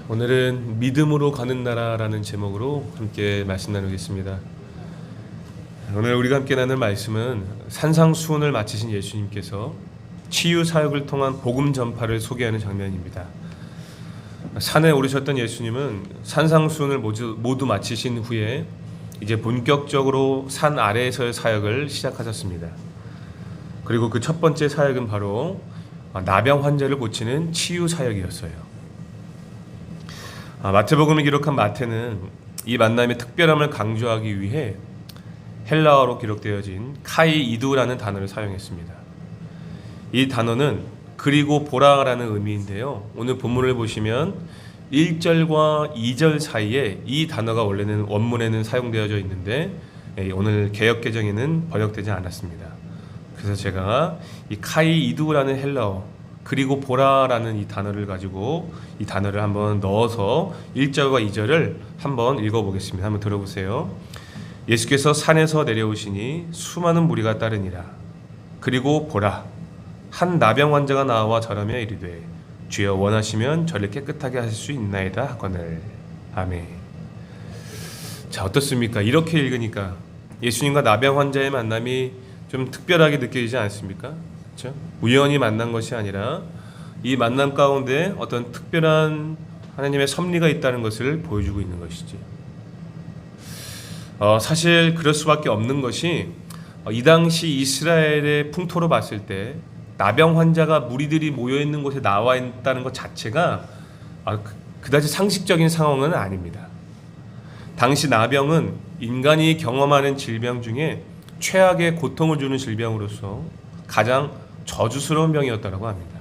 오늘은 믿음으로 가는 나라라는 제목으로 함께 말씀 나누겠습니다. 오늘 우리가 함께 나눌 말씀은 산상수훈을 마치신 예수님께서 치유 사역을 통한 복음 전파를 소개하는 장면입니다. 산에 오르셨던 예수님은 산상수훈을 모두 마치신 후에 이제 본격적으로 산 아래에서의 사역을 시작하셨습니다. 그리고 그 첫 번째 사역은 바로 나병 환자를 고치는 치유 사역이었어요. 마태복음을 기록한 마태는 이 만남의 특별함을 강조하기 위해 헬라어로 기록되어진 카이이두라는 단어를 사용했습니다. 이 단어는 그리고 보라라는 의미인데요. 오늘 본문을 보시면 1절과 2절 사이에 이 단어가 원래는 원문에는 사용되어져 있는데 오늘 개역개정에는 번역되지 않았습니다. 그래서 제가 이 카이이두라는 헬라어 그리고 보라라는 이 단어를 가지고 이 단어를 한번 넣어서 1절과 2절을 한번 읽어보겠습니다. 한번 들어보세요. 예수께서 산에서 내려오시니 수많은 무리가 따르니라. 그리고 보라, 한 나병 환자가 나와 절하며 이르되 주여 원하시면 저를 깨끗하게 하실 수 있나이다 하거늘. 아멘. 자, 어떻습니까? 이렇게 읽으니까 예수님과 나병 환자의 만남이 좀 특별하게 느껴지지 않습니까? 그렇죠? 우연히 만난 것이 아니라 이 만남 가운데 어떤 특별한 하나님의 섭리가 있다는 것을 보여주고 있는 것이지. 사실 그럴 수밖에 없는 것이 이 당시 이스라엘의 풍토로 봤을 때 나병 환자가 무리들이 모여 있는 곳에 나와 있다는 것 자체가 그다지 상식적인 상황은 아닙니다. 당시 나병은 인간이 경험하는 질병 중에 최악의 고통을 주는 질병으로서 가장 저주스러운 병이었다고 합니다.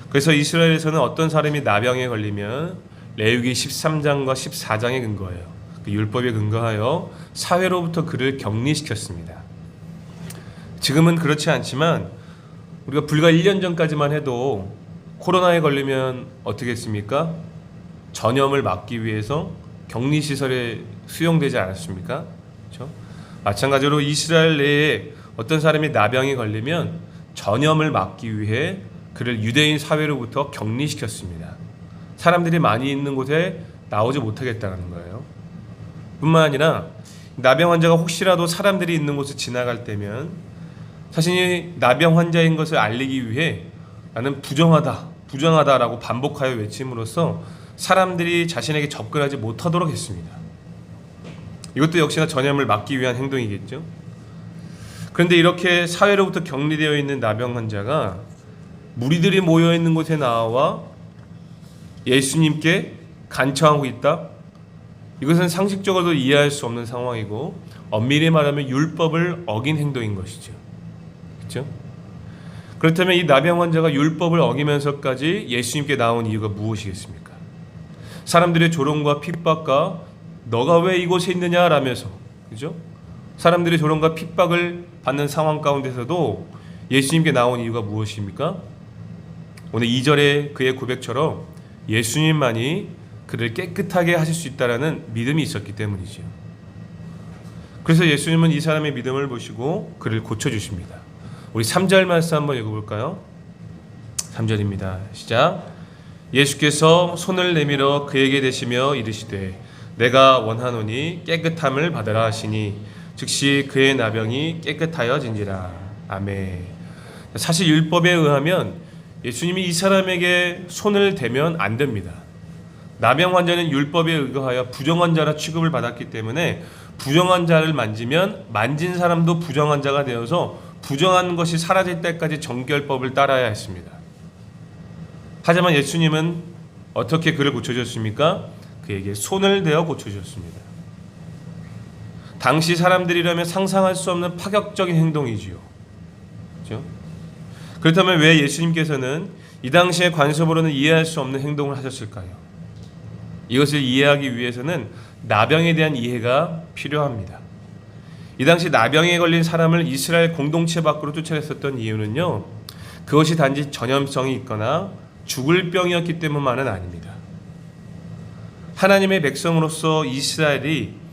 그래서 이스라엘에서는 어떤 사람이 나병에 걸리면 레위기 13장과 14장에 근거해요. 그 율법에 근거하여 사회로부터 그를 격리시켰습니다. 지금은 그렇지 않지만 우리가 불과 1년 전까지만 해도 코로나에 걸리면 어떻게 했습니까? 전염을 막기 위해서 격리시설에 수용되지 않았습니까? 그렇죠? 마찬가지로 이스라엘 내에 어떤 사람이 나병에 걸리면 전염을 막기 위해 그를 유대인 사회로부터 격리시켰습니다. 사람들이 많이 있는 곳에 나오지 못하겠다는 거예요. 뿐만 아니라 나병 환자가 혹시라도 사람들이 있는 곳을 지나갈 때면 자신이 나병 환자인 것을 알리기 위해 나는 부정하다라고 반복하여 외침으로써 사람들이 자신에게 접근하지 못하도록 했습니다. 이것도 역시나 전염을 막기 위한 행동이겠죠. 그런데 이렇게 사회로부터 격리되어 있는 나병 환자가 무리들이 모여 있는 곳에 나와 예수님께 간청하고 있다. 이것은 상식적으로도 이해할 수 없는 상황이고 엄밀히 말하면 율법을 어긴 행동인 것이죠. 그렇죠? 그렇다면 이 나병 환자가 율법을 어기면서까지 예수님께 나온 이유가 무엇이겠습니까? 사람들의 조롱과 핍박과 너가 왜 이곳에 있느냐라면서, 그죠? 사람들의 조롱과 핍박을 받는 상황 가운데서도 예수님께 나온 이유가 무엇입니까? 오늘 2절의 그의 고백처럼 예수님만이 그를 깨끗하게 하실 수 있다라는 믿음이 있었기 때문이죠. 그래서 예수님은 이 사람의 믿음을 보시고 그를 고쳐주십니다. 우리 3절 말씀 한번 읽어볼까요? 3절입니다. 시작. 예수께서 손을 내밀어 그에게 대시며 이르시되 내가 원하노니 깨끗함을 받으라 하시니 즉시 그의 나병이 깨끗하여진지라. 아멘. 사실 율법에 의하면 예수님이 이 사람에게 손을 대면 안 됩니다. 나병 환자는 율법에 의거하여 부정한 자라 취급을 받았기 때문에 부정한 자를 만지면 만진 사람도 부정한 자가 되어서 부정한 것이 사라질 때까지 정결법을 따라야 했습니다. 하지만 예수님은 어떻게 그를 고쳐주셨습니까? 그에게 손을 대어 고쳐주셨습니다. 당시 사람들이라면 상상할 수 없는 파격적인 행동이지요. 그렇죠? 그렇다면 왜 예수님께서는 이 당시의 관습으로는 이해할 수 없는 행동을 하셨을까요? 이것을 이해하기 위해서는 나병에 대한 이해가 필요합니다. 이 당시 나병에 걸린 사람을 이스라엘 공동체 밖으로 쫓아냈었던 이유는요, 그것이 단지 전염성이 있거나 죽을 병이었기 때문만은 아닙니다. 하나님의 백성으로서 이스라엘이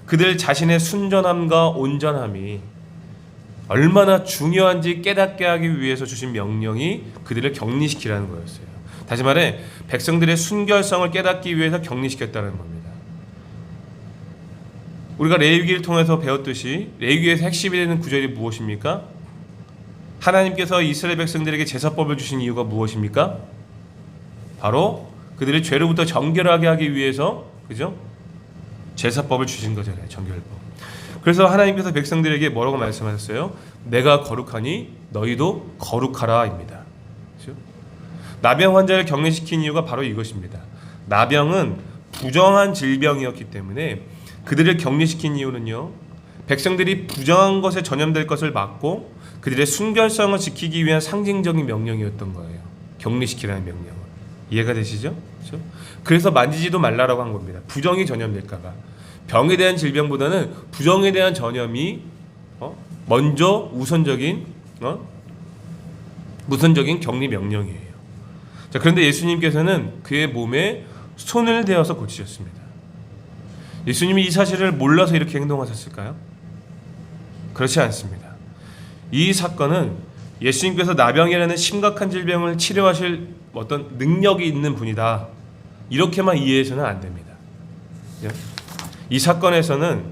그들 자신의 순전함과 온전함이 얼마나 중요한지 깨닫게 하기 위해서 주신 명령이 그들을 격리시키라는 거였어요. 다시 말해 백성들의 순결성을 깨닫기 위해서 격리시켰다는 겁니다. 우리가 레위기를 통해서 배웠듯이 레위기에서 핵심이 되는 구절이 무엇입니까? 하나님께서 이스라엘 백성들에게 제사법을 주신 이유가 무엇입니까? 바로 그들의 죄로부터 정결하게 하기 위해서, 그죠? 제사법을 주신 거잖아요. 정결법. 그래서 하나님께서 백성들에게 뭐라고 말씀하셨어요? 내가 거룩하니 너희도 거룩하라입니다. 그죠? 나병 환자를 격리시킨 이유가 바로 이것입니다. 나병은 부정한 질병이었기 때문에 그들을 격리시킨 이유는요, 백성들이 부정한 것에 전염될 것을 막고 그들의 순결성을 지키기 위한 상징적인 명령이었던 거예요. 격리시키라는 명령은. 이해가 되시죠? 그렇죠? 그래서 만지지도 말라라고 한 겁니다. 부정이 전염될까 봐. 병에 대한 질병보다는 부정에 대한 전염이 먼저 우선적인 격리 명령이에요. 자, 그런데 예수님께서는 그의 몸에 손을 대어서 고치셨습니다. 예수님이 이 사실을 몰라서 이렇게 행동하셨을까요? 그렇지 않습니다. 이 사건은 예수님께서 나병이라는 심각한 질병을 치료하실 어떤 능력이 있는 분이다, 이렇게만 이해해서는 안 됩니다. 이 사건에서는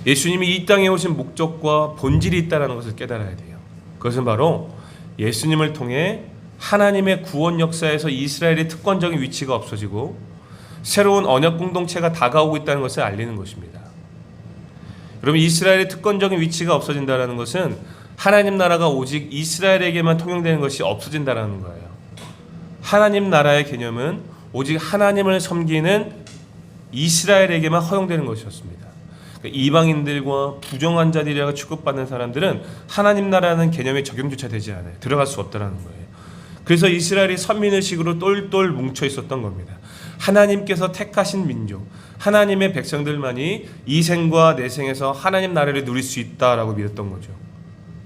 예수님이 이 땅에 오신 목적과 본질이 있다는 것을 깨달아야 돼요. 그것은 바로 예수님을 통해 하나님의 구원 역사에서 이스라엘의 특권적인 위치가 없어지고 새로운 언약 공동체가 다가오고 있다는 것을 알리는 것입니다. 여러분, 이스라엘의 특권적인 위치가 없어진다는 것은 하나님 나라가 오직 이스라엘에게만 통용되는 것이 없어진다는 거예요. 하나님 나라의 개념은 오직 하나님을 섬기는 이스라엘에게만 허용되는 것이었습니다. 그러니까 이방인들과 부정한 자들이라고 취급받는 사람들은 하나님 나라는 개념에 적용조차 되지 않아요. 들어갈 수 없다는 거예요. 그래서 이스라엘이 선민의식으로 똘똘 뭉쳐 있었던 겁니다. 하나님께서 택하신 민족, 하나님의 백성들만이 이 생과 내생에서 하나님 나라를 누릴 수 있다라고 믿었던 거죠.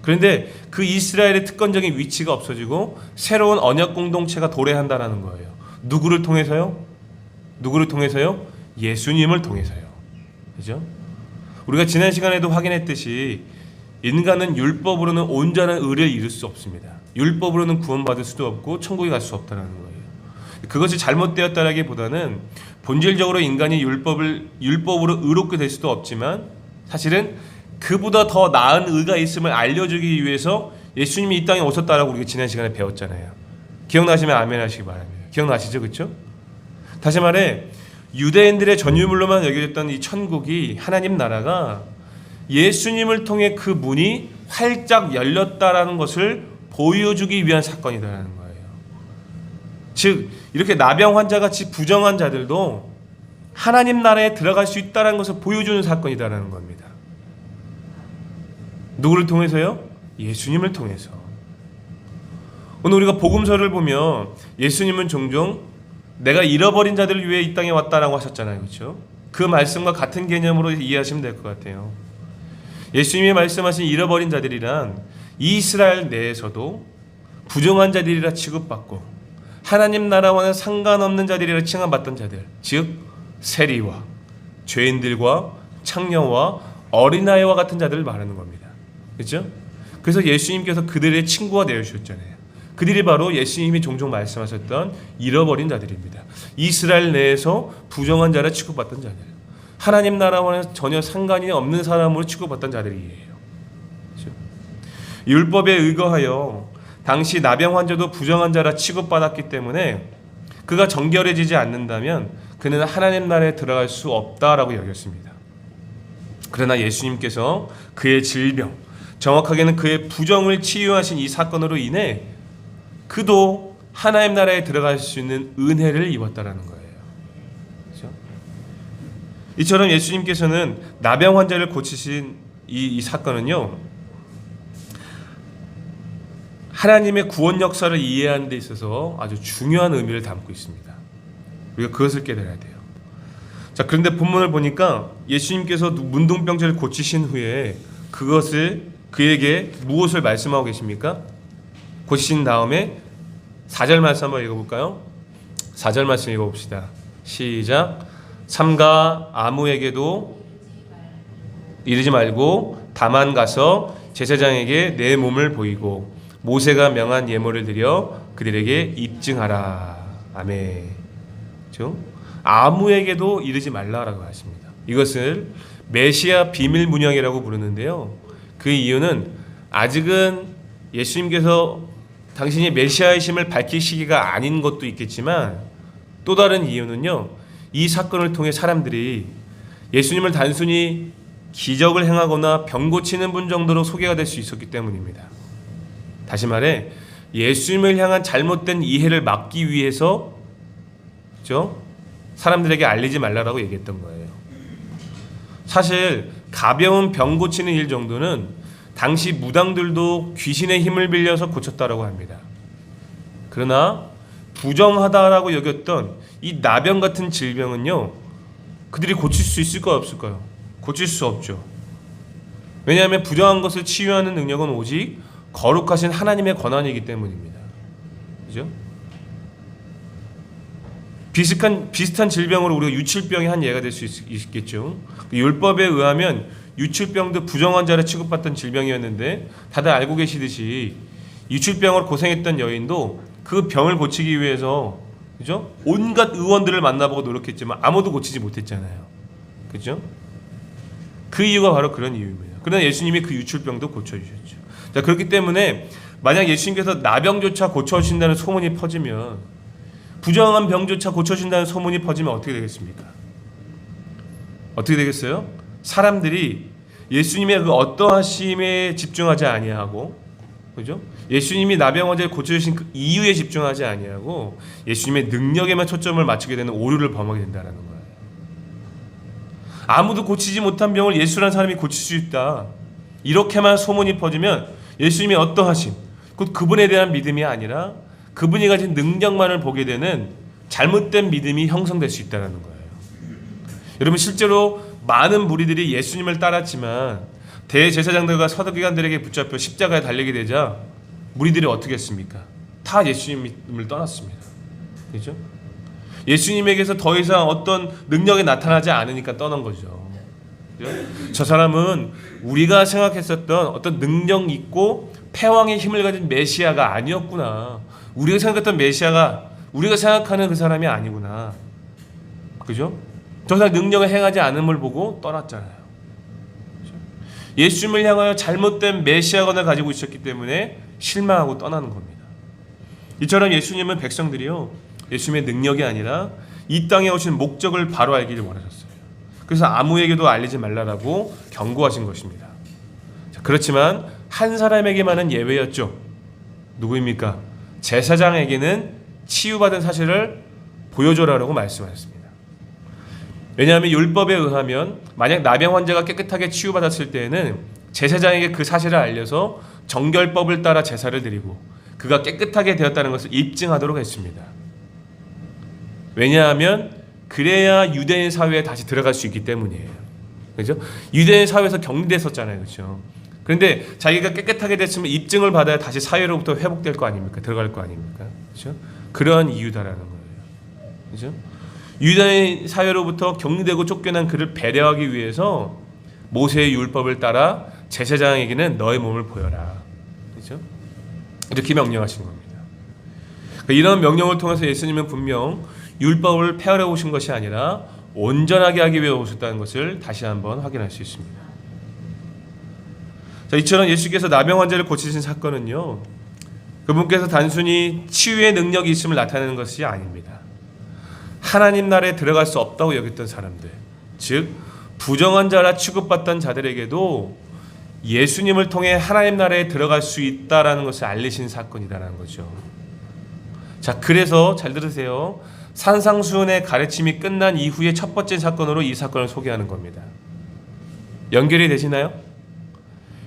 그런데 그 이스라엘의 특권적인 위치가 없어지고 새로운 언약 공동체가 도래한다는 거예요. 누구를 통해서요? 누구를 통해서요? 예수님을 통해서요. 그죠? 우리가 지난 시간에도 확인했듯이 인간은 율법으로는 온전한 의를 이룰 수 없습니다. 율법으로는 구원받을 수도 없고 천국에 갈 수 없다는 거예요. 그것이 잘못되었다라기보다는 본질적으로 인간이 율법으로 의롭게 될 수도 없지만 사실은 그보다 더 나은 의가 있음을 알려주기 위해서 예수님이 이 땅에 오셨다라고 우리가 지난 시간에 배웠잖아요. 기억나시면 아멘 하시기 바랍니다. 기억나시죠? 그렇죠? 다시 말해 유대인들의 전유물로만 여겨졌던 이 천국이, 하나님 나라가 예수님을 통해 그 문이 활짝 열렸다라는 것을 보여주기 위한 사건이라는 거예요. 즉 이렇게 나병 환자같이 부정한 자들도 하나님 나라에 들어갈 수 있다는 것을 보여주는 사건이라는 겁니다. 누구를 통해서요? 예수님을 통해서. 오늘 우리가 복음서를 보면 예수님은 종종 내가 잃어버린 자들을 위해 이 땅에 왔다라고 하셨잖아요. 그렇죠? 그 말씀과 같은 개념으로 이해하시면 될 것 같아요. 예수님이 말씀하신 잃어버린 자들이란 이스라엘 내에서도 부정한 자들이라 취급받고 하나님 나라와는 상관없는 자들이라 칭함받던 자들, 즉 세리와 죄인들과 창녀와 어린아이와 같은 자들을 말하는 겁니다. 그렇죠? 그래서 예수님께서 그들의 친구가 되어주셨잖아요. 그들이 바로 예수님이 종종 말씀하셨던 잃어버린 자들입니다. 이스라엘 내에서 부정한 자라 취급받던 자들, 하나님 나라와는 전혀 상관이 없는 사람으로 취급받던 자들이에요. 그렇죠? 율법에 의거하여 당시 나병 환자도 부정한 자라 취급받았기 때문에 그가 정결해지지 않는다면 그는 하나님 나라에 들어갈 수 없다라고 여겼습니다. 그러나 예수님께서 그의 질병, 정확하게는 그의 부정을 치유하신 이 사건으로 인해 그도 하나님 나라에 들어갈 수 있는 은혜를 입었다라는 거예요. 그렇죠? 이처럼 예수님께서는 나병 환자를 고치신 이 사건은요, 하나님의 구원 역사를 이해하는 데 있어서 아주 중요한 의미를 담고 있습니다. 우리가 그것을 깨달아야 돼요. 자, 그런데 본문을 보니까 예수님께서 문둥병자를 고치신 후에 그에게 무엇을 말씀하고 계십니까? 고치신 다음에 4절 말씀 한번 읽어볼까요? 4절 말씀 읽어봅시다. 시작. 삼가 아무에게도 이르지 말고 다만 가서 제사장에게 내 몸을 보이고 모세가 명한 예물을 드려 그들에게 입증하라. 아멘. 그렇죠? 아무에게도 이르지 말라라고 하십니다. 이것을 메시아 비밀 문양이라고 부르는데요. 그 이유는 아직은 예수님께서 당신이 메시아이심을 밝힐 시기가 아닌 것도 있겠지만 또 다른 이유는요. 이 사건을 통해 사람들이 예수님을 단순히 기적을 행하거나 병 고치는 분 정도로 소개가 될 수 있었기 때문입니다. 다시 말해 예수님을 향한 잘못된 이해를 막기 위해서 그렇죠? 사람들에게 알리지 말라라고 얘기했던 거예요. 사실 가벼운 병 고치는 일 정도는 당시 무당들도 귀신의 힘을 빌려서 고쳤다라고 합니다. 그러나 부정하다라고 여겼던 이 나병 같은 질병은요, 그들이 고칠 수 있을까요, 없을까요? 고칠 수 없죠. 왜냐하면 부정한 것을 치유하는 능력은 오직 거룩하신 하나님의 권한이기 때문입니다. 그죠? 비슷한 질병으로 우리가 유출병이 한 예가 될 수 있겠죠. 율법에 의하면 유출병도 부정한 자를 취급받던 질병이었는데 다들 알고 계시듯이 유출병으로 고생했던 여인도 그 병을 고치기 위해서 그죠? 온갖 의원들을 만나보고 노력했지만 아무도 고치지 못했잖아요. 그죠? 그 이유가 바로 그런 이유입니다. 그러나 예수님이 그 유출병도 고쳐주셨죠. 자, 그렇기 때문에 만약 예수님께서 나병조차 고쳐주신다는 소문이 퍼지면, 부정한 병조차 고쳐주신다는 소문이 퍼지면 어떻게 되겠습니까? 어떻게 되겠어요? 사람들이 예수님의 그 어떠하심에 집중하지 아니하고, 그죠? 예수님이 나병 환자를 고쳐주신 그 이유에 집중하지 아니하고 예수님의 능력에만 초점을 맞추게 되는 오류를 범하게 된다는 거예요. 아무도 고치지 못한 병을 예수라는 사람이 고칠 수 있다. 이렇게만 소문이 퍼지면 예수님의 어떠하심, 곧 그분에 대한 믿음이 아니라 그분이 가진 능력만을 보게 되는 잘못된 믿음이 형성될 수 있다는 거예요. 여러분, 실제로 많은 무리들이 예수님을 따랐지만 대제사장들과 서기관들에게 붙잡혀 십자가에 달리게 되자 무리들이 어떻게 했습니까? 다 예수님을 떠났습니다. 그렇죠? 예수님에게서 더 이상 어떤 능력이 나타나지 않으니까 떠난 거죠. 그렇죠? 저 사람은 우리가 생각했었던 어떤 능력 있고 패왕의 힘을 가진 메시아가 아니었구나. 우리가 생각했던 메시아가 우리가 생각하는 그 사람이 아니구나. 그죠? 저 사람 능력을 행하지 않음을 보고 떠났잖아요. 그죠? 예수님을 향하여 잘못된 메시아관을 가지고 있었기 때문에 실망하고 떠나는 겁니다. 이처럼 예수님은 백성들이요, 예수님의 능력이 아니라 이 땅에 오신 목적을 바로 알기를 원하셨어요. 그래서 아무에게도 알리지 말라라고 경고하신 것입니다. 자, 그렇지만 한 사람에게만은 예외였죠. 누구입니까? 제사장에게는 치유받은 사실을 보여줘라라고 말씀하셨습니다. 왜냐하면 율법에 의하면 만약 나병 환자가 깨끗하게 치유받았을 때에는 제사장에게 그 사실을 알려서 정결법을 따라 제사를 드리고 그가 깨끗하게 되었다는 것을 입증하도록 했습니다. 왜냐하면 그래야 유대인 사회에 다시 들어갈 수 있기 때문이에요. 그렇죠? 유대인 사회에서 격리됐었잖아요. 그렇죠? 그런데 자기가 깨끗하게 됐으면 입증을 받아야 다시 사회로부터 회복될 거 아닙니까? 들어갈 거 아닙니까? 그렇죠? 그러한 이유다라는 거예요. 그렇죠? 유대인 사회로부터 격리되고 쫓겨난 그를 배려하기 위해서 모세의 율법을 따라 제사장에게는 너의 몸을 보여라. 그렇죠? 이렇게 명령하신 겁니다. 그러니까 이런 명령을 통해서 예수님은 분명 율법을 폐하려 오신 것이 아니라 온전하게 하기 위해 오셨다는 것을 다시 한번 확인할 수 있습니다. 자, 이처럼 예수께서 나병 환자를 고치신 사건은요, 그분께서 단순히 치유의 능력이 있음을 나타내는 것이 아닙니다. 하나님 나라에 들어갈 수 없다고 여겼던 사람들, 즉 부정한 자라 취급받던 자들에게도 예수님을 통해 하나님 나라에 들어갈 수 있다라는 것을 알리신 사건이라는 거죠. 자, 그래서 잘 들으세요. 산상수훈의 가르침이 끝난 이후의 첫 번째 사건으로 이 사건을 소개하는 겁니다. 연결이 되시나요?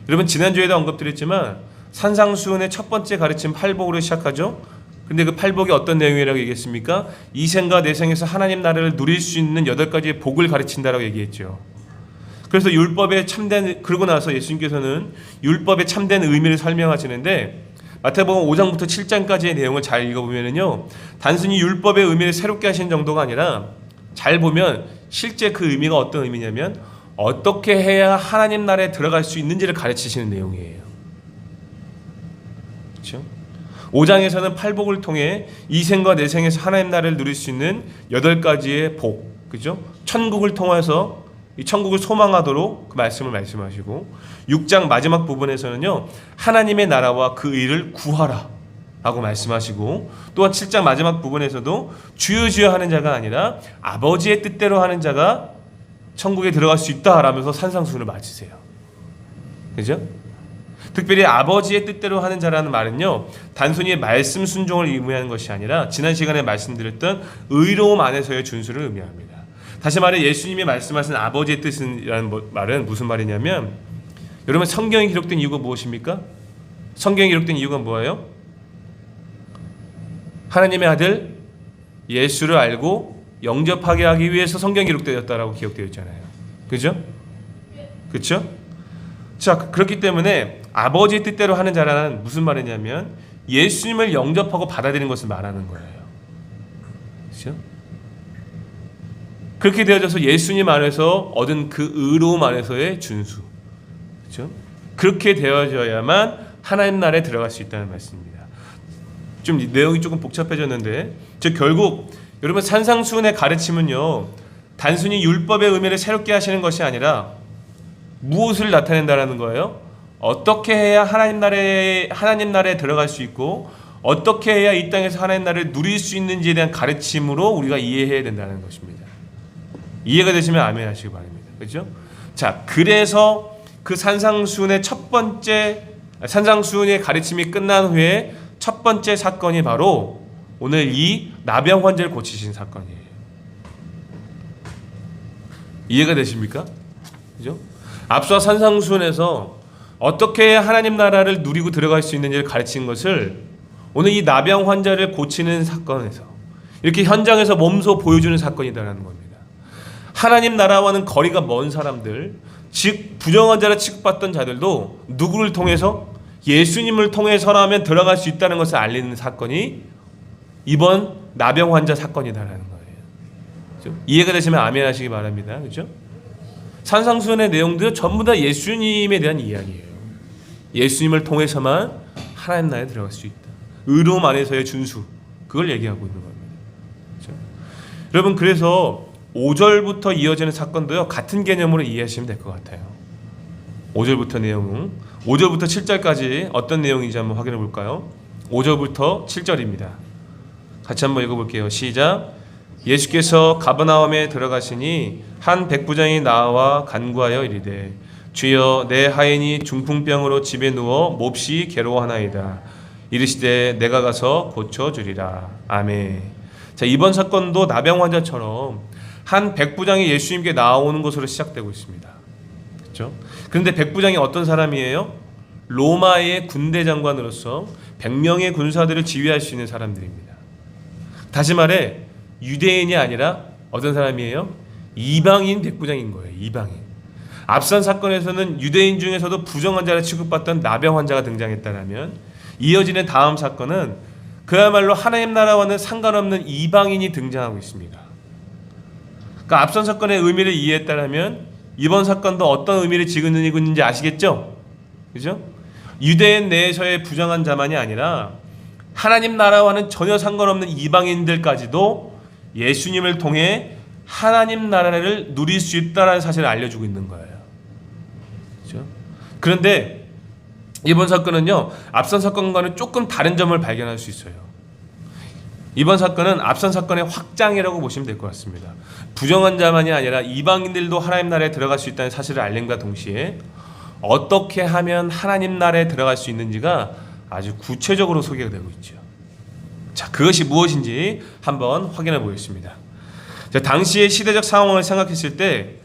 여러분, 지난주에도 언급드렸지만 산상수훈의 첫 번째 가르침 팔복으로 시작하죠. 근데 그 팔복이 어떤 내용이라고 얘기했습니까? 이 생과 내 생에서 하나님 나라를 누릴 수 있는 8가지의 복을 가르친다라고 얘기했죠. 그래서 율법에 참된, 그러고 나서 예수님께서는 율법에 참된 의미를 설명하시는데 마태복음 5장부터 7장까지의 내용을 잘 읽어보면요, 단순히 율법의 의미를 새롭게 하신 정도가 아니라 잘 보면 실제 그 의미가 어떤 의미냐면 어떻게 해야 하나님 나라에 들어갈 수 있는지를 가르치시는 내용이에요. 그렇죠? 5장에서는 팔복을 통해 이 생과 내 생에서 하나님 나라를 누릴 수 있는 8가지의 복, 그죠? 천국을 통해서 이 천국을 소망하도록 그 말씀을 말씀하시고, 6장 마지막 부분에서는요, 하나님의 나라와 그 의를 구하라 라고 말씀하시고, 또한 7장 마지막 부분에서도 주여 주여 하는 자가 아니라 아버지의 뜻대로 하는 자가 천국에 들어갈 수 있다라면서 산상수훈을 마치세요. 그죠? 특별히 아버지의 뜻대로 하는 자라는 말은요, 단순히 말씀 순종을 의미하는 것이 아니라 지난 시간에 말씀드렸던 의로움 안에서의 준수를 의미합니다. 다시 말해 예수님이 말씀하신 아버지의 뜻이라는 말은 무슨 말이냐면, 여러분 성경에 기록된 이유가 무엇입니까? 성경에 기록된 이유가 뭐예요? 하나님의 아들 예수를 알고 영접하게 하기 위해서 성경에 기록되었다라고 기록되어 있잖아요. 그죠? 그렇죠? 자, 그렇기 때문에 아버지의 뜻대로 하는 자라는 무슨 말이냐면 예수님을 영접하고 받아들이는 것을 말하는 거예요. 그렇죠? 그렇게 되어져서 예수님 안에서 얻은 그 의로움 안에서의 준수, 그렇죠? 그렇게 되어져야만 하나님 나라에 들어갈 수 있다는 말씀입니다. 좀 내용이 조금 복잡해졌는데, 결국 여러분 산상수훈의 가르침은요, 단순히 율법의 의미를 새롭게 하시는 것이 아니라 무엇을 나타낸다라는 거예요? 어떻게 해야 하나님 나라에 들어갈 수 있고 어떻게 해야 이 땅에서 하나님 나라를 누릴 수 있는지에 대한 가르침으로 우리가 이해해야 된다는 것입니다. 이해가 되시면 아멘 하시기 바랍니다. 그렇죠? 자, 그래서 그 산상수훈의 산상수훈의 가르침이 끝난 후에 첫 번째 사건이 바로 오늘 이 나병 환자를 고치신 사건이에요. 이해가 되십니까? 그죠? 앞서 산상수훈에서 어떻게 해야 하나님 나라를 누리고 들어갈 수 있는지를 가르친 것을 오늘 이 나병 환자를 고치는 사건에서 이렇게 현장에서 몸소 보여주는 사건이다라는 겁니다. 하나님 나라와는 거리가 먼 사람들, 즉 부정한 자라 취급받던 자들도 누구를 통해서? 예수님을 통해서라면 들어갈 수 있다는 것을 알리는 사건이 이번 나병 환자 사건이다라는 거예요. 그렇죠? 이해가 되시면 아멘 하시기 바랍니다. 그렇죠? 산상수훈의 내용들은 전부 다 예수님에 대한 이야기예요. 예수님을 통해서만 하나님 나라에 들어갈 수 있다. 의로움 안에서의 준수, 그걸 얘기하고 있는 겁니다. 그렇죠? 여러분, 그래서 5절부터 이어지는 사건도요, 같은 개념으로 이해하시면 될 것 같아요. 5절부터 내용은 5절부터 7절까지 어떤 내용인지 한번 확인해 볼까요? 5절부터 7절입니다. 같이 한번 읽어볼게요. 시작. 예수께서 가버나움에 들어가시니 한 백부장이 나와 간구하여 이르되 주여 내 하인이 중풍병으로 집에 누워 몹시 괴로워하나이다. 이르시되 내가 가서 고쳐주리라. 아멘. 자, 이번 사건도 나병 환자처럼 한 백부장이 예수님께 나오는 것으로 시작되고 있습니다. 그렇죠? 그런데 백부장이 어떤 사람이에요? 로마의 군대 장관으로서 100명의 군사들을 지휘할 수 있는 사람들입니다. 다시 말해 유대인이 아니라 어떤 사람이에요? 이방인 백부장인 거예요. 이방인. 앞선 사건에서는 유대인 중에서도 부정한 자를 취급받던 나병 환자가 등장했다면 이어지는 다음 사건은 그야말로 하나님 나라와는 상관없는 이방인이 등장하고 있습니다. 그러니까 앞선 사건의 의미를 이해했다면 이번 사건도 어떤 의미를 지니고 있는지 아시겠죠? 그죠? 유대인 내에서의 부정한 자만이 아니라 하나님 나라와는 전혀 상관없는 이방인들까지도 예수님을 통해 하나님 나라를 누릴 수 있다는 사실을 알려주고 있는 거예요. 그렇죠? 그런데 이번 사건은요, 앞선 사건과는 조금 다른 점을 발견할 수 있어요. 이번 사건은 앞선 사건의 확장이라고 보시면 될 것 같습니다. 부정한 자만이 아니라 이방인들도 하나님 나라에 들어갈 수 있다는 사실을 알림과 동시에 어떻게 하면 하나님 나라에 들어갈 수 있는지가 아주 구체적으로 소개가 되고 있죠. 자, 그것이 무엇인지 한번 확인해 보겠습니다. 자, 당시의 시대적 상황을 생각했을 때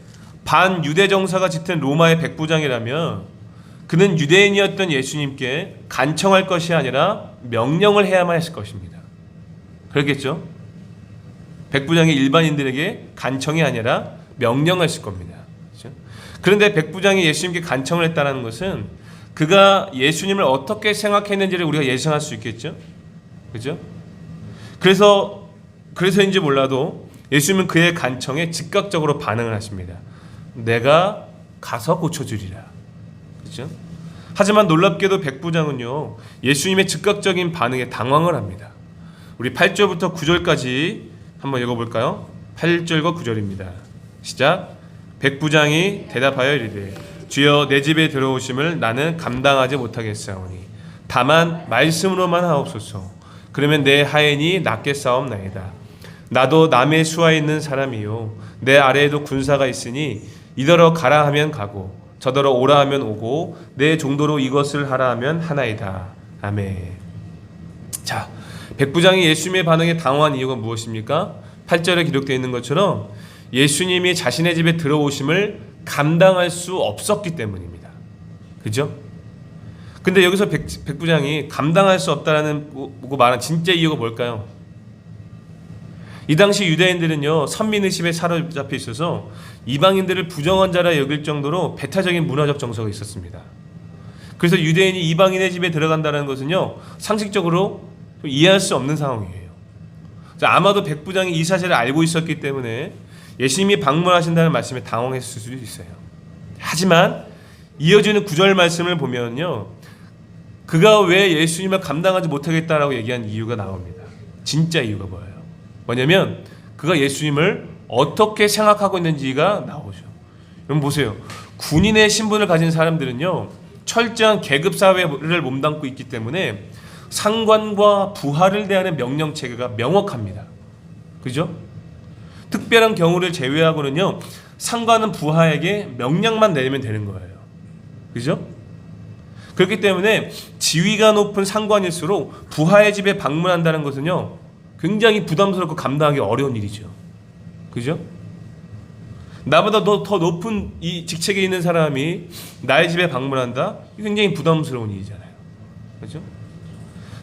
반유대 정사가 짙은 로마의 백부장이라면 그는 유대인이었던 예수님께 간청할 것이 아니라 명령을 해야만 했을 것입니다. 그렇겠죠? 백부장이 일반인들에게 간청이 아니라 명령을 했을 겁니다. 그렇죠? 그런데 백부장이 예수님께 간청을 했다는 것은 그가 예수님을 어떻게 생각했는지를 우리가 예상할 수 있겠죠? 그렇죠? 그래서인지 몰라도 예수님은 그의 간청에 즉각적으로 반응을 하십니다. 내가 가서 고쳐주리라. 그렇죠? 하지만 놀랍게도 백부장은요, 예수님의 즉각적인 반응에 당황을 합니다. 우리 8절부터 9절까지 한번 읽어볼까요? 8절과 9절입니다. 시작. 백부장이 대답하여 이르되 주여 내 집에 들어오심을 나는 감당하지 못하겠사오니 다만 말씀으로만 하옵소서. 그러면 내 하인이 낫겠사옵나이다. 나도 남의 수하에 있는 사람이요 내 아래에도 군사가 있으니 이더러 가라 하면 가고 저더러 오라 하면 오고 내 정도로 이것을 하라 하면 하나이다. 아멘. 자, 백부장이 예수님의 반응에 당황한 이유가 무엇입니까? 8절에 기록되어 있는 것처럼 예수님이 자신의 집에 들어오심을 감당할 수 없었기 때문입니다. 그죠? 근데 여기서 백부장이 감당할 수 없다라는 말한 진짜 이유가 뭘까요? 이 당시 유대인들은요, 선민의식에 사로잡혀 있어서 이방인들을 부정한 자라 여길 정도로 배타적인 문화적 정서가 있었습니다. 그래서 유대인이 이방인의 집에 들어간다는 것은요, 상식적으로 이해할 수 없는 상황이에요. 아마도 백부장이 이 사실을 알고 있었기 때문에 예수님이 방문하신다는 말씀에 당황했을 수도 있어요. 하지만 이어지는 9절 말씀을 보면요, 그가 왜 예수님을 감당하지 못하겠다라고 얘기한 이유가 나옵니다. 진짜 이유가 뭐냐면 그가 예수님을 어떻게 생각하고 있는지가 나오죠. 여러분 보세요. 군인의 신분을 가진 사람들은요, 철저한 계급 사회를 몸담고 있기 때문에 상관과 부하를 대하는 명령 체계가 명확합니다. 그죠? 특별한 경우를 제외하고는요, 상관은 부하에게 명령만 내리면 되는 거예요. 그죠? 그렇기 때문에 지위가 높은 상관일수록 부하의 집에 방문한다는 것은요, 굉장히 부담스럽고 감당하기 어려운 일이죠. 그죠? 나보다 더 높은 이 직책에 있는 사람이 나의 집에 방문한다? 굉장히 부담스러운 일이잖아요. 그죠?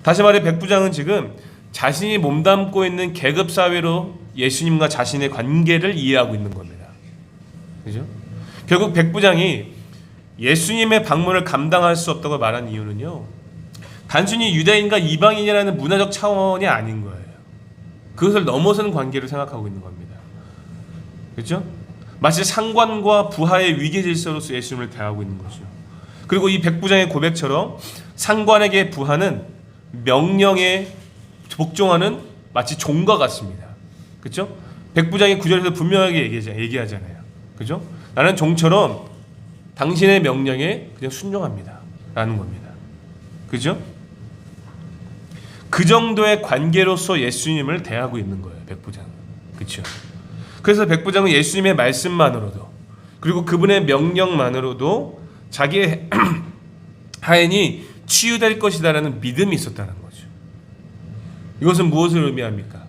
다시 말해 백부장은 지금 자신이 몸담고 있는 계급 사회로 예수님과 자신의 관계를 이해하고 있는 겁니다. 그죠? 결국 백부장이 예수님의 방문을 감당할 수 없다고 말한 이유는요, 단순히 유대인과 이방인이라는 문화적 차원이 아닌 거예요. 그것을 넘어서는 관계를 생각하고 있는 겁니다. 그렇죠? 마치 상관과 부하의 위계 질서로서 예수님을 대하고 있는 거죠. 그리고 이 백부장의 고백처럼 상관에게 부하는 명령에 복종하는 마치 종과 같습니다. 그렇죠? 백부장이 9절에서 분명하게 얘기하잖아요. 그렇죠? 나는 종처럼 당신의 명령에 그냥 순종합니다. 라는 겁니다. 그죠? 그 정도의 관계로서 예수님을 대하고 있는 거예요. 백부장은. 그렇죠? 그래서 백부장은 예수님의 말씀만으로도 그리고 그분의 명령만으로도 자기의 하인이 치유될 것이다라는 믿음이 있었다는 거죠. 이것은 무엇을 의미합니까?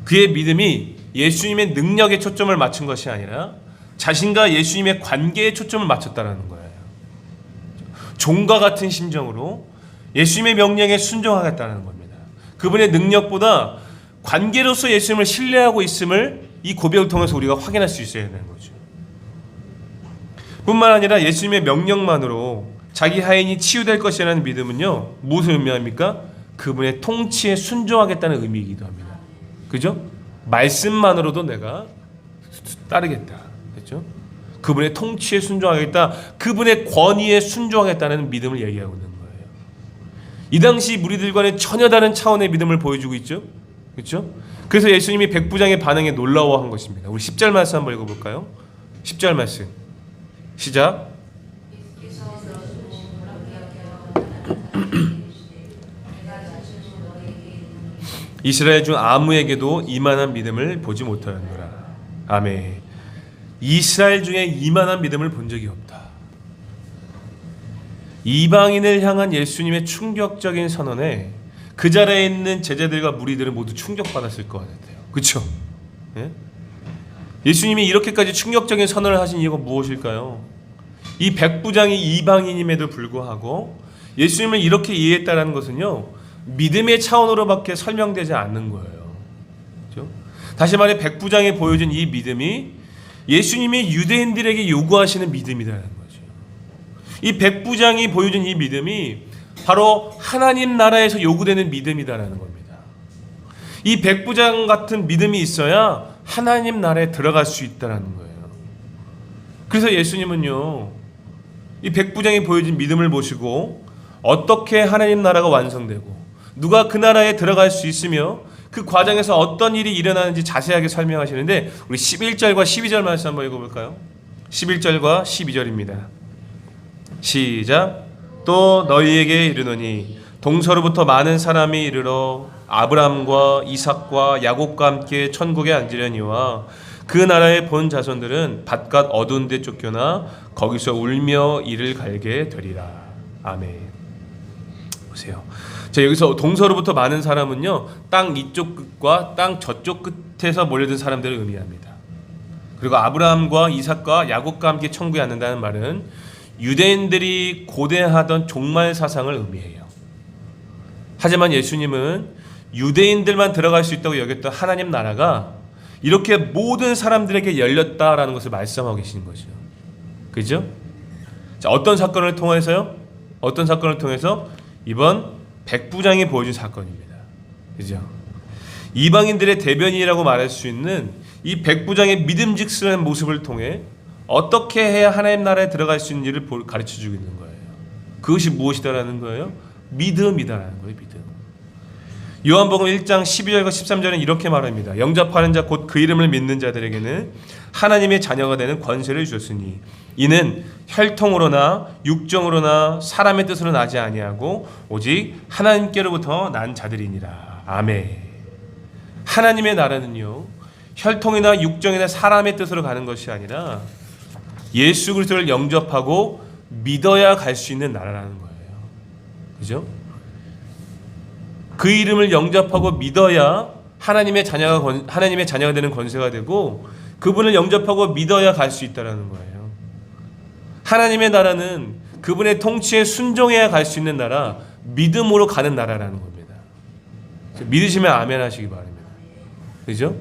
그의 믿음이 예수님의 능력에 초점을 맞춘 것이 아니라 자신과 예수님의 관계에 초점을 맞췄다는 거예요. 종과 같은 심정으로 예수님의 명령에 순종하겠다는 겁니다. 그분의 능력보다 관계로서 예수님을 신뢰하고 있음을 이 고백을 통해서 우리가 확인할 수 있어야 되는 거죠. 뿐만 아니라 예수님의 명령만으로 자기 하인이 치유될 것이라는 믿음은요, 무엇을 의미합니까? 그분의 통치에 순종하겠다는 의미이기도 합니다. 그죠? 말씀만으로도 내가 따르겠다. 그렇죠? 그분의 통치에 순종하겠다. 그분의 권위에 순종하겠다는 믿음을 얘기하고 있는 거예요. 이 당시 무리들과는 전혀 다른 차원의 믿음을 보여주고 있죠. 그렇죠? 그래서 예수님이 백부장의 반응에 놀라워한 것입니다. 우리 10절 말씀 한번 읽어볼까요? 10절 말씀 시작. 이스라엘 중 아무에게도 이만한 믿음을 보지 못하였노라. 아멘. 이스라엘 중에 이만한 믿음을 본 적이 없다. 이방인을 향한 예수님의 충격적인 선언에 그 자리에 있는 제자들과 무리들은 모두 충격받았을 것 같아요. 그렇죠? 예? 예수님이 이렇게까지 충격적인 선언을 하신 이유가 무엇일까요? 이 백부장이 이방인임에도 불구하고 예수님을 이렇게 이해했다는 것은요, 믿음의 차원으로밖에 설명되지 않는 거예요. 그렇죠? 다시 말해 백부장이 보여준 이 믿음이 예수님이 유대인들에게 요구하시는 믿음이라는 거죠. 이 백부장이 보여준 이 믿음이 바로 하나님 나라에서 요구되는 믿음이다라는 겁니다. 이 백부장 같은 믿음이 있어야 하나님 나라에 들어갈 수 있다라는 거예요. 그래서 예수님은요, 이 백부장이 보여준 믿음을 보시고 어떻게 하나님 나라가 완성되고 누가 그 나라에 들어갈 수 있으며 그 과정에서 어떤 일이 일어나는지 자세하게 설명하시는데 우리 11절과 12절 말씀 한번 읽어볼까요? 11절과 12절입니다. 시작. 또 너희에게 이르노니 동서로부터 많은 사람이 이르러 아브라함과 이삭과 야곱과 함께 천국에 앉으려니와 그 나라의 본 자손들은 바깥 어두운 데 쫓겨나 거기서 울며 이를 갈게 되리라. 아멘. 보세요. 자, 여기서 동서로부터 많은 사람은요, 땅 이쪽 끝과 땅 저쪽 끝에서 몰려든 사람들을 의미합니다. 그리고 아브라함과 이삭과 야곱과 함께 천국에 앉는다는 말은 유대인들이 고대하던 종말 사상을 의미해요. 하지만 예수님은 유대인들만 들어갈 수 있다고 여겼던 하나님 나라가 이렇게 모든 사람들에게 열렸다라는 것을 말씀하고 계시는 거죠. 그죠? 자, 어떤 사건을 통해서요? 어떤 사건을 통해서? 이번 백부장이 보여준 사건입니다. 그죠? 이방인들의 대변인이라고 말할 수 있는 이 백부장의 믿음직스러운 모습을 통해 어떻게 해야 하나님 나라에 들어갈 수 있는지를 가르쳐주고 있는 거예요. 그것이 무엇이다라는 거예요? 믿음이다라는 거예요. 믿음. 요한복음 1장 12절과 13절은 이렇게 말합니다. 영접하는 자 곧 그 이름을 믿는 자들에게는 하나님의 자녀가 되는 권세를 주셨으니 이는 혈통으로나 육정으로나 사람의 뜻으로 나지 아니하고 오직 하나님께로부터 난 자들이니라. 아멘. 하나님의 나라는요, 혈통이나 육정이나 사람의 뜻으로 가는 것이 아니라 예수 그리스도를 영접하고 믿어야 갈 수 있는 나라라는 거예요. 그죠? 그 이름을 영접하고 믿어야 하나님의 자녀가 되는 권세가 되고 그분을 영접하고 믿어야 갈 수 있다라는 거예요. 하나님의 나라는 그분의 통치에 순종해야 갈 수 있는 나라, 믿음으로 가는 나라라는 겁니다. 믿으시면 아멘 하시기 바랍니다. 그죠?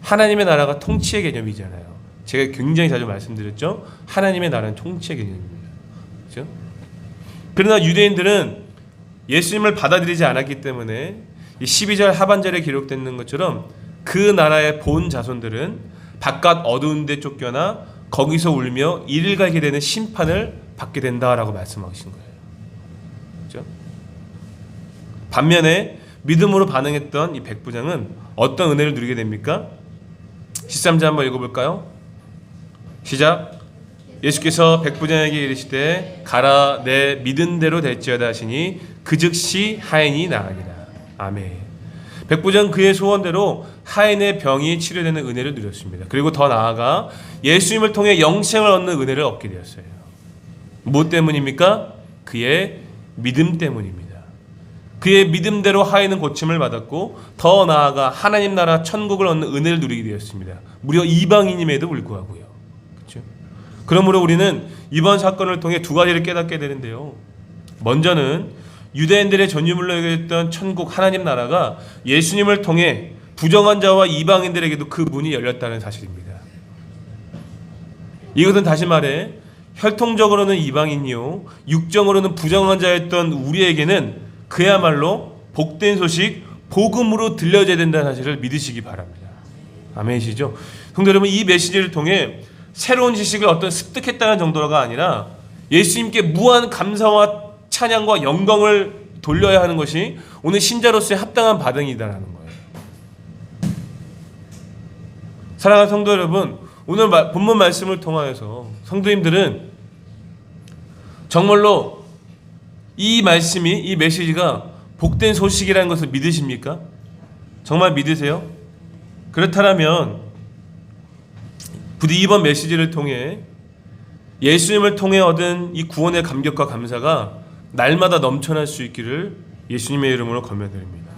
하나님의 나라가 통치의 개념이잖아요. 제가 굉장히 자주 말씀드렸죠. 하나님의 나라는 통치의 개념입니다. 그죠? 그러나 유대인들은 예수님을 받아들이지 않았기 때문에 이 12절 하반절에 기록되는 것처럼 그 나라의 본 자손들은 바깥 어두운 데 쫓겨나 거기서 울며 이를 갈게 되는 심판을 받게 된다라고 말씀하신 거예요. 그죠? 반면에 믿음으로 반응했던 이 백부장은 어떤 은혜를 누리게 됩니까? 13절 한번 읽어볼까요? 시작. 예수께서 백부장에게 이르시되 가라 내 믿은 대로 될지어다 하시니 그 즉시 하인이 나으니라. 아멘. 백부장 그의 소원대로 하인의 병이 치료되는 은혜를 누렸습니다. 그리고 더 나아가 예수님을 통해 영생을 얻는 은혜를 얻게 되었어요. 무엇 때문입니까? 그의 믿음 때문입니다. 그의 믿음대로 하인은 고침을 받았고 더 나아가 하나님 나라 천국을 얻는 은혜를 누리게 되었습니다. 무려 이방인임에도 불구하고요. 그렇죠? 그러므로 우리는 이번 사건을 통해 두 가지를 깨닫게 되는데요. 먼저는 유대인들의 전유물로 여겨졌던 천국 하나님 나라가 예수님을 통해 부정한 자와 이방인들에게도 그 문이 열렸다는 사실입니다. 이것은 다시 말해 혈통적으로는 이방인이요 육정으로는 부정한 자였던 우리에게는 그야말로 복된 소식 복음으로 들려져야 된다는 사실을 믿으시기 바랍니다. 아멘이시죠? 성도 여러분, 이 메시지를 통해 새로운 지식을 어떤 습득했다는 정도가 아니라 예수님께 무한 감사와 찬양과 영광을 돌려야 하는 것이 오늘 신자로서의 합당한 반응이다라는 거예요. 사랑하는 성도 여러분, 오늘 본문 말씀을 통하여서 성도님들은 정말로 이 말씀이, 이 메시지가 복된 소식이라는 것을 믿으십니까? 정말 믿으세요? 그렇다면 부디 이번 메시지를 통해 예수님을 통해 얻은 이 구원의 감격과 감사가 날마다 넘쳐날 수 있기를 예수님의 이름으로 권면드립니다.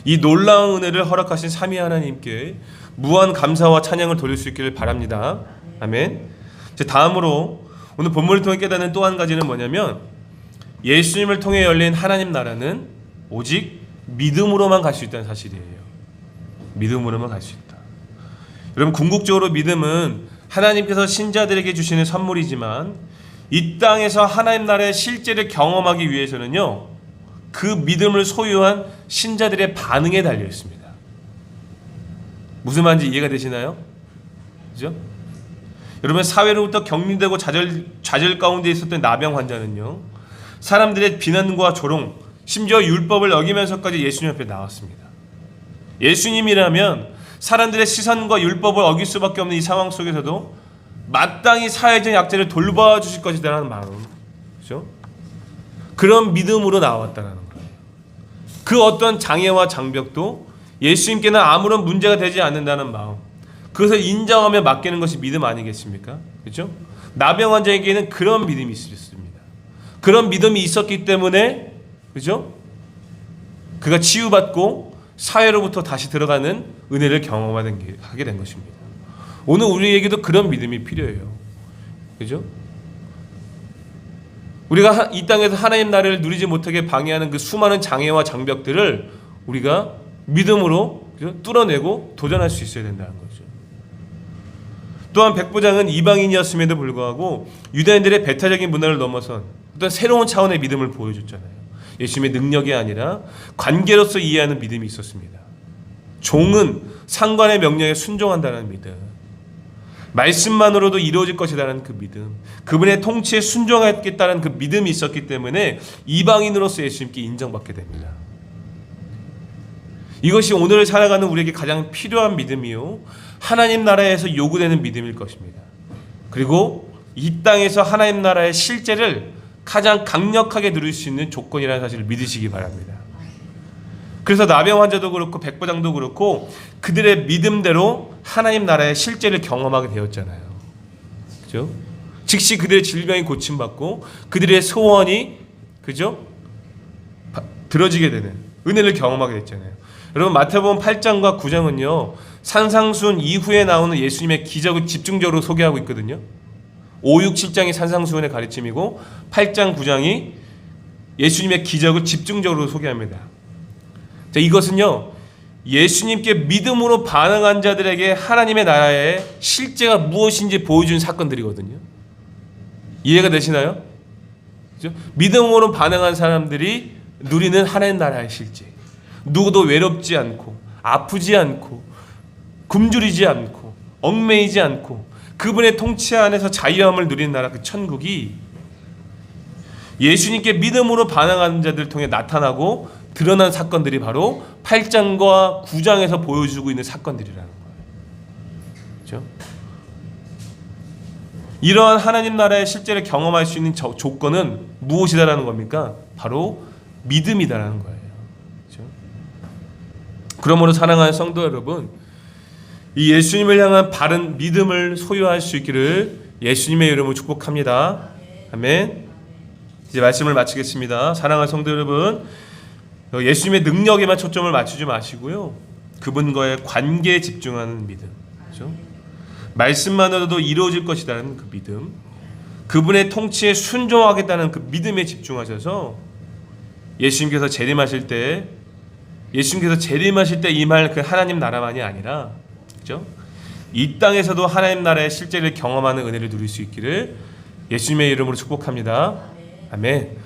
이 놀라운 은혜를 허락하신 삼위 하나님께 무한 감사와 찬양을 돌릴 수 있기를 바랍니다. 아멘. 다음으로 오늘 본문을 통해 깨닫는 또 한 가지는 뭐냐면 예수님을 통해 열린 하나님 나라는 오직 믿음으로만 갈 수 있다는 사실이에요. 믿음으로만 갈 수 있다. 여러분, 궁극적으로 믿음은 하나님께서 신자들에게 주시는 선물이지만 이 땅에서 하나님 나라의 실제를 경험하기 위해서는요, 그 믿음을 소유한 신자들의 반응에 달려 있습니다. 무슨 말인지 이해가 되시나요? 그죠? 여러분, 사회로부터 격리되고 좌절 가운데 있었던 나병 환자는요, 사람들의 비난과 조롱, 심지어 율법을 어기면서까지 예수님 앞에 나왔습니다. 예수님이라면 사람들의 시선과 율법을 어길 수밖에 없는 이 상황 속에서도 마땅히 사회적 약자를 돌봐주실 것이라는 마음, 그렇죠? 그런 믿음으로 나왔다는 거예요. 그 어떤 장애와 장벽도 예수님께는 아무런 문제가 되지 않는다는 마음, 그것을 인정하며 맡기는 것이 믿음 아니겠습니까? 그렇죠? 나병 환자에게는 그런 믿음이 있었습니다. 그런 믿음이 있었기 때문에, 그렇죠? 그가 치유받고 사회로부터 다시 들어가는 은혜를 경험하게 된 것입니다. 오늘 우리에게도 그런 믿음이 필요해요. 그죠? 우리가 이 땅에서 하나님 나라를 누리지 못하게 방해하는 그 수많은 장애와 장벽들을 우리가 믿음으로, 그죠? 뚫어내고 도전할 수 있어야 된다는 거죠. 또한 백부장은 이방인이었음에도 불구하고 유대인들의 배타적인 문화를 넘어선 어떤 새로운 차원의 믿음을 보여줬잖아요. 예수님의 능력이 아니라 관계로서 이해하는 믿음이 있었습니다. 종은 상관의 명령에 순종한다는 믿음, 말씀만으로도 이루어질 것이라는 그 믿음, 그분의 통치에 순종하겠다는 그 믿음이 있었기 때문에 이방인으로서 예수님께 인정받게 됩니다. 이것이 오늘 살아가는 우리에게 가장 필요한 믿음이요, 하나님 나라에서 요구되는 믿음일 것입니다. 그리고 이 땅에서 하나님 나라의 실제를 가장 강력하게 누릴 수 있는 조건이라는 사실을 믿으시기 바랍니다. 그래서 나병 환자도 그렇고 백부장도 그렇고 그들의 믿음대로 하나님 나라의 실제를 경험하게 되었잖아요. 그죠? 즉시 그들의 질병이 고침받고 그들의 소원이, 그죠? 들어지게 되는 은혜를 경험하게 됐잖아요. 여러분, 마태복음 8장과 9장은요, 산상수훈 이후에 나오는 예수님의 기적을 집중적으로 소개하고 있거든요. 5, 6, 7장이 산상수훈의 가르침이고 8장, 9장이 예수님의 기적을 집중적으로 소개합니다. 자, 이것은요, 예수님께 믿음으로 반응한 자들에게 하나님의 나라의 실제가 무엇인지 보여준 사건들이거든요. 이해가 되시나요? 그렇죠? 믿음으로 반응한 사람들이 누리는 하나님 나라의 실제. 누구도 외롭지 않고 아프지 않고 굶주리지 않고 얽매이지 않고 그분의 통치 안에서 자유함을 누리는 나라, 그 천국이 예수님께 믿음으로 반응하는 자들을 통해 나타나고 드러난 사건들이 바로 8장과 9장에서 보여주고 있는 사건들이라는 거예요. 그렇죠? 이러한 하나님 나라의 실제를 경험할 수 있는 조건은 무엇이다라는 겁니까? 바로 믿음이다라는 거예요. 그렇죠? 그러므로 사랑하는 성도 여러분, 이 예수님을 향한 바른 믿음을 소유할 수 있기를 예수님의 이름으로 축복합니다. 아멘. 이제 말씀을 마치겠습니다. 사랑하는 성도 여러분, 예수님의 능력에만 초점을 맞추지 마시고요, 그분과의 관계에 집중하는 믿음, 그렇죠? 말씀만으로도 이루어질 것이라는 그 믿음, 그분의 통치에 순종하겠다는 그 믿음에 집중하셔서 예수님께서 재림하실 때 임할 그 하나님 나라만이 아니라, 그렇죠? 이 땅에서도 하나님 나라의 실제를 경험하는 은혜를 누릴 수 있기를 예수님의 이름으로 축복합니다. 아멘.